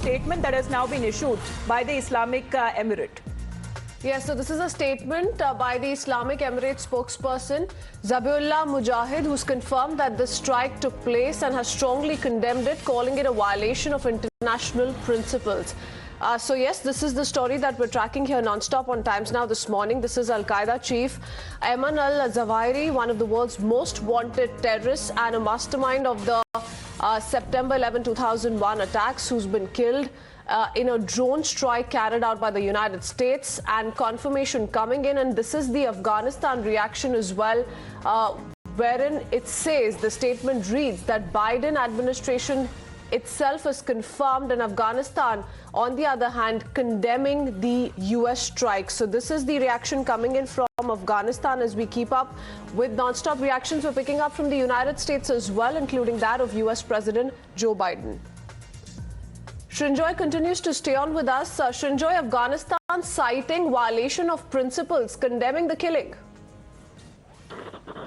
statement that has now been issued by the Islamic Emirate. Yes, so this is a statement by the Islamic Emirate spokesperson, Zabiullah Mujahid, who's confirmed that the strike took place and has strongly condemned it, calling it a violation of international principles. So yes, this is the story that we're tracking here non-stop on Times Now this morning. This is Al-Qaeda chief Ayman al-Zawahiri, one of the world's most wanted terrorists and a mastermind of the September 11, 2001 attacks, who's been killed in a drone strike carried out by the United States, and confirmation coming in. And this is the Afghanistan reaction as well, wherein it says, the statement reads that Biden administration itself is confirmed, and Afghanistan, on the other hand, condemning the US strike. So this is the reaction coming in from Afghanistan as we keep up with non-stop reactions we're picking up from the United States as well, including that of US President Joe Biden. Srinjoy continues to stay on with us. Srinjoy, Afghanistan citing violation of principles, condemning the killing.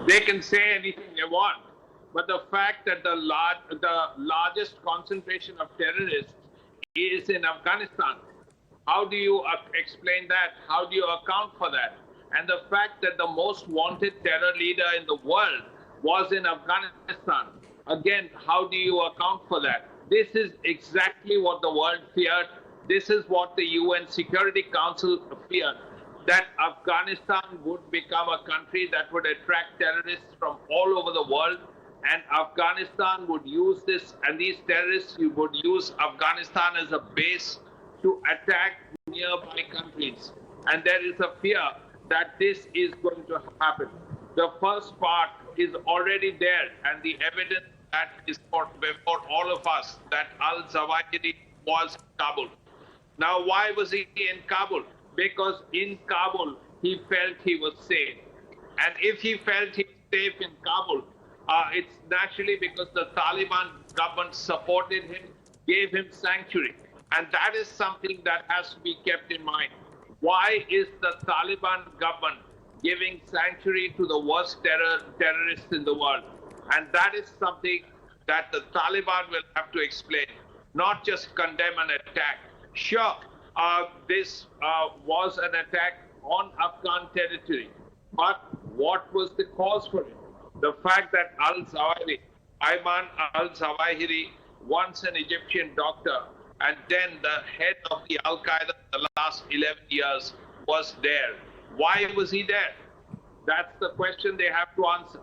They can say anything they want, but the fact that the largest concentration of terrorists is in Afghanistan, how do you explain that? How do you account for that? And the fact that the most wanted terror leader in the world was in Afghanistan, again, how do you account for that? This is exactly what the world feared. This is what the UN Security Council feared, that Afghanistan would become a country that would attract terrorists from all over the world. And Afghanistan would use this, and these terrorists would use Afghanistan as a base to attack nearby countries. And there is a fear that this is going to happen. The first part is already there, and the evidence that is before all of us, that al-Zawahiri was in Kabul. Now, why was he in Kabul? Because in Kabul, he felt he was safe. And if he felt he was safe in Kabul, it's naturally because the Taliban government supported him, gave him sanctuary. And that is something that has to be kept in mind. Why is the Taliban government giving sanctuary to the worst terrorists in the world? And that is something that the Taliban will have to explain, not just condemn an attack. Sure, this was an attack on Afghan territory, but what was the cause for it? The fact that al-Zawahiri, Ayman al-Zawahiri, once an Egyptian doctor and then the head of the Al-Qaeda the last 11 years, was there. Why was he there? That's the question they have to answer.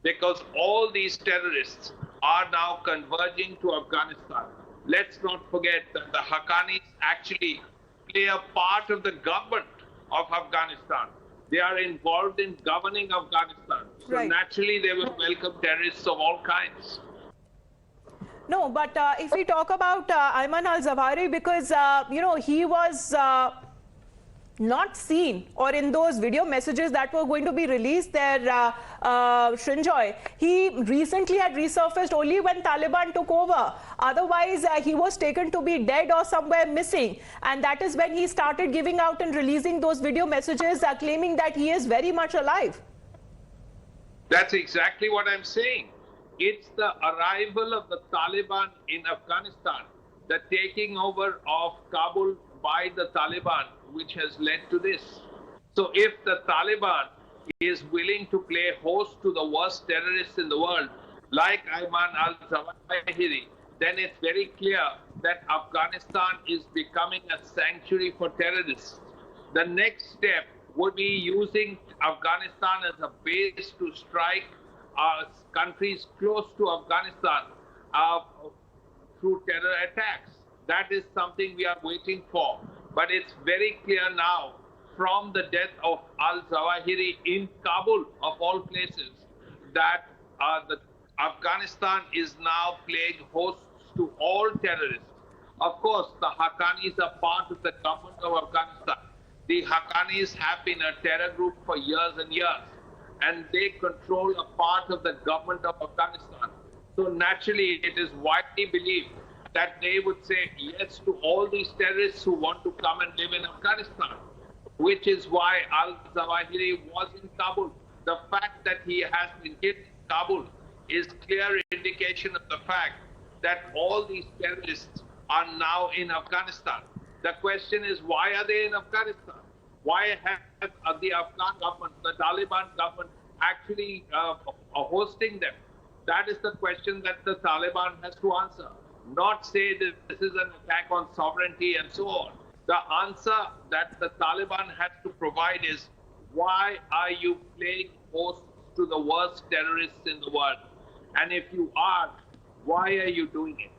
Because all these terrorists are now converging to Afghanistan. Let's not forget that the Haqqanis actually play a part of the government of Afghanistan. They are involved in governing Afghanistan. So right. Naturally, they will welcome terrorists of all kinds. No, but if we talk about Ayman al-Zawahiri, because, he was not seen, or in those video messages that were going to be released there, Srinjoy, he recently had resurfaced only when Taliban took over. Otherwise, he was taken to be dead or somewhere missing. And that is when he started giving out and releasing those video messages, claiming that he is very much alive. That's exactly what I'm saying. It's the arrival of the Taliban in Afghanistan, the taking over of Kabul by the Taliban, which has led to this. So if the Taliban is willing to play host to the worst terrorists in the world, like Ayman al-Zawahiri, then it's very clear that Afghanistan is becoming a sanctuary for terrorists. The next step would be using Afghanistan as a base to strike countries close to Afghanistan through terror attacks. That is something we are waiting for. But it's very clear now, from the death of al-Zawahiri in Kabul, of all places, that Afghanistan is now playing host to all terrorists. Of course, the Haqqanis are part of the government of Afghanistan. The Haqqanis have been a terror group for years and years, and they control a part of the government of Afghanistan. So naturally, it is widely believed that they would say yes to all these terrorists who want to come and live in Afghanistan, which is why al-Zawahiri was in Kabul. The fact that he has been killed in Kabul is clear indication of the fact that all these terrorists are now in Afghanistan. The question is, why are they in Afghanistan? Why have the Afghan government, the Taliban government, actually hosting them? That is the question that the Taliban has to answer. Not say that this is an attack on sovereignty and so on. The answer that the Taliban has to provide is, why are you playing host to the worst terrorists in the world? And if you are, why are you doing it?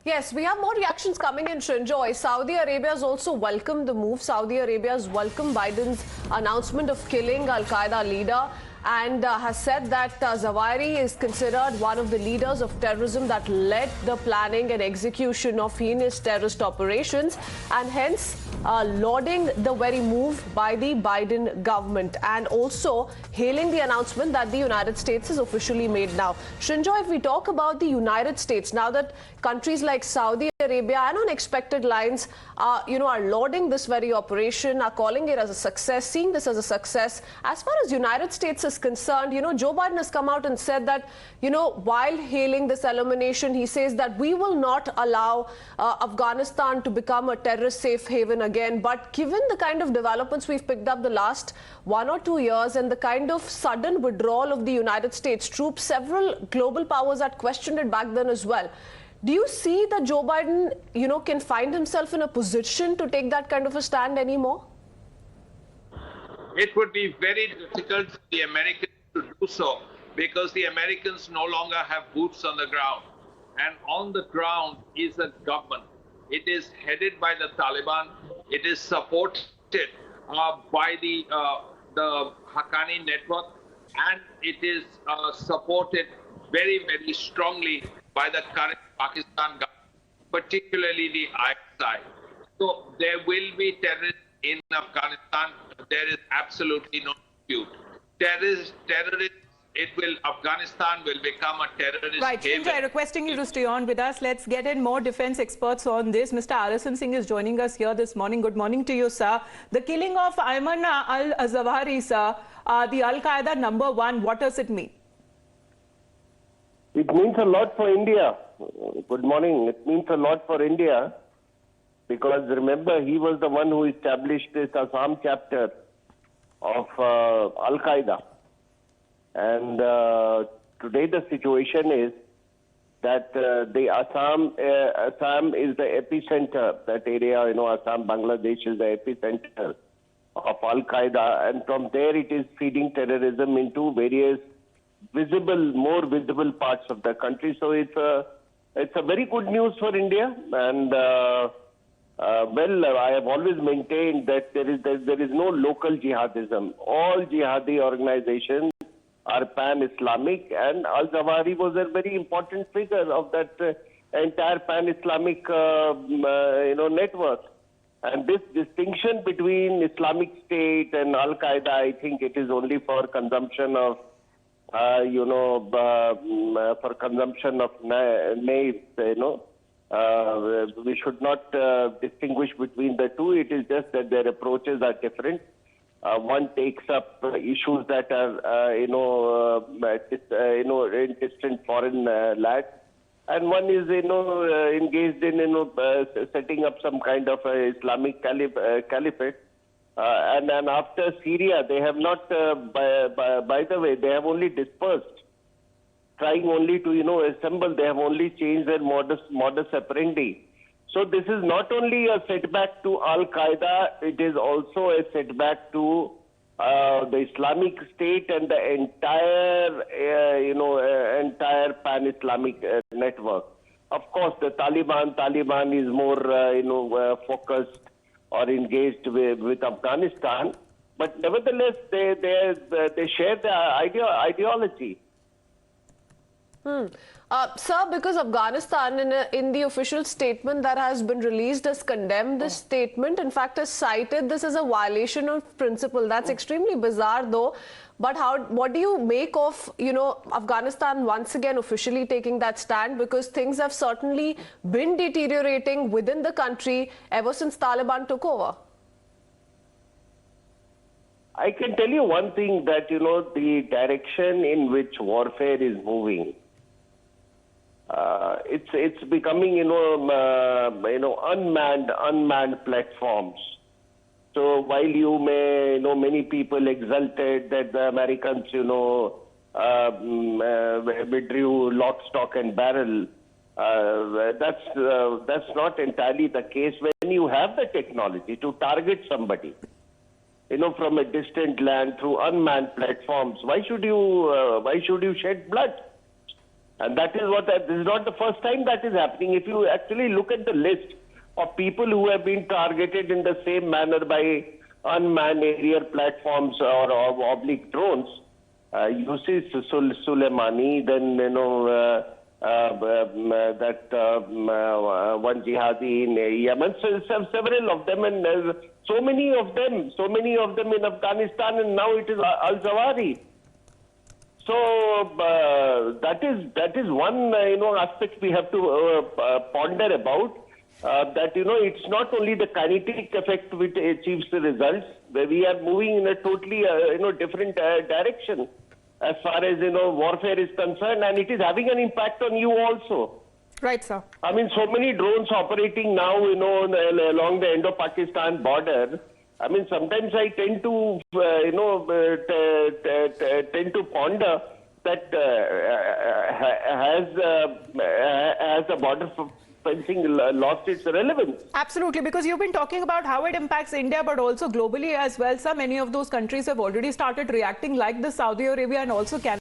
Yes, we have more reactions coming in, Srinjoy. Saudi Arabia has also welcomed the move. Saudi Arabia has welcomed Biden's announcement of killing Al-Qaeda leader and has said that Zawahiri is considered one of the leaders of terrorism that led the planning and execution of heinous terrorist operations, and hence lauding the very move by the Biden government and also hailing the announcement that the United States has officially made now. Srinjoy, if we talk about the United States, now that countries like Saudi Arabia and on expected lines are lauding this very operation, are calling it as a success, seeing this as a success. As far as United States is concerned, Joe Biden has come out and said that, while hailing this elimination, he says that we will not allow Afghanistan to become a terrorist safe haven again. But given the kind of developments we've picked up the last 1 or 2 years and the kind of sudden withdrawal of the United States troops, several global powers had questioned it back then as well. Do you see that Joe Biden, can find himself in a position to take that kind of a stand anymore? It would be very difficult for the Americans to do so, because the Americans no longer have boots on the ground. And on the ground is a government. It is headed by the Taliban. It is supported by the Haqqani network, and it is supported very, very strongly by the current Pakistan government, particularly the ISI. So there will be terrorists in Afghanistan. There is absolutely no dispute. Afghanistan will become a terrorist right, haven. Srinjoy, requesting you to stay on with us. Let's get in more defense experts on this. Mr. Arasan Singh is joining us here this morning. Good morning to you, sir. The killing of Ayman al-Zawahiri, sir, the Al-Qaeda #1, what does it mean? It means a lot for India. Good morning. It means a lot for India because remember, he was the one who established this Assam chapter of Al-Qaeda. And today the situation is that the Assam is the epicenter, that area, Assam, Bangladesh is the epicenter of Al-Qaeda. And from there it is feeding terrorism into various more visible parts of the country. So it's a very good news for India. And I have always maintained that there is no local jihadism. All jihadi organizations are pan-Islamic, and al-Zawahiri was a very important figure of that entire pan-Islamic network. And this distinction between Islamic State and Al-Qaeda, I think it is only for consumption of knaves, we should not distinguish between the two. It is just that their approaches are different. One takes up issues that are, in distant foreign lands, and one is, engaged in, setting up some kind of Islamic caliphate. And after Syria, they have not, by the way, they have only dispersed, trying only to, assemble. They have only changed their modus operandi. So this is not only a setback to Al-Qaeda, it is also a setback to the Islamic State and the entire pan-Islamic network. Of course, the Taliban is more, focused or engaged with Afghanistan, but nevertheless, they share the ideology. Sir, because Afghanistan, in the official statement that has been released, has condemned this statement. In fact, has cited this as a violation of principle. That's extremely bizarre, though. But what do you make of, Afghanistan once again officially taking that stand? Because things have certainly been deteriorating within the country ever since Taliban took over. I can tell you one thing, that, the direction in which warfare is moving it's becoming, unmanned platforms. So while you may, many people exulted that the Americans, withdrew lock, stock and barrel, that's not entirely the case. When you have the technology to target somebody, from a distant land through unmanned platforms, why should you shed blood? And that is this is not the first time that is happening. If you actually look at the list of people who have been targeted in the same manner by unmanned aerial platforms or oblique drones, you see Soleimani, then, one jihadi in Yemen, several of them, and so many of them in Afghanistan, and now it is al-zawahri. So that is one aspect we have to ponder about. That it's not only the kinetic effect which achieves the results, where we are moving in a totally different direction as far as warfare is concerned, and it is having an impact on you also. Right, sir. I mean, so many drones operating now, along the Indo-Pakistan border. I mean, sometimes I tend to, ponder that has the border fencing lost its relevance? Absolutely, because you've been talking about how it impacts India, but also globally as well. So many of those countries have already started reacting, like the Saudi Arabia and also Canada.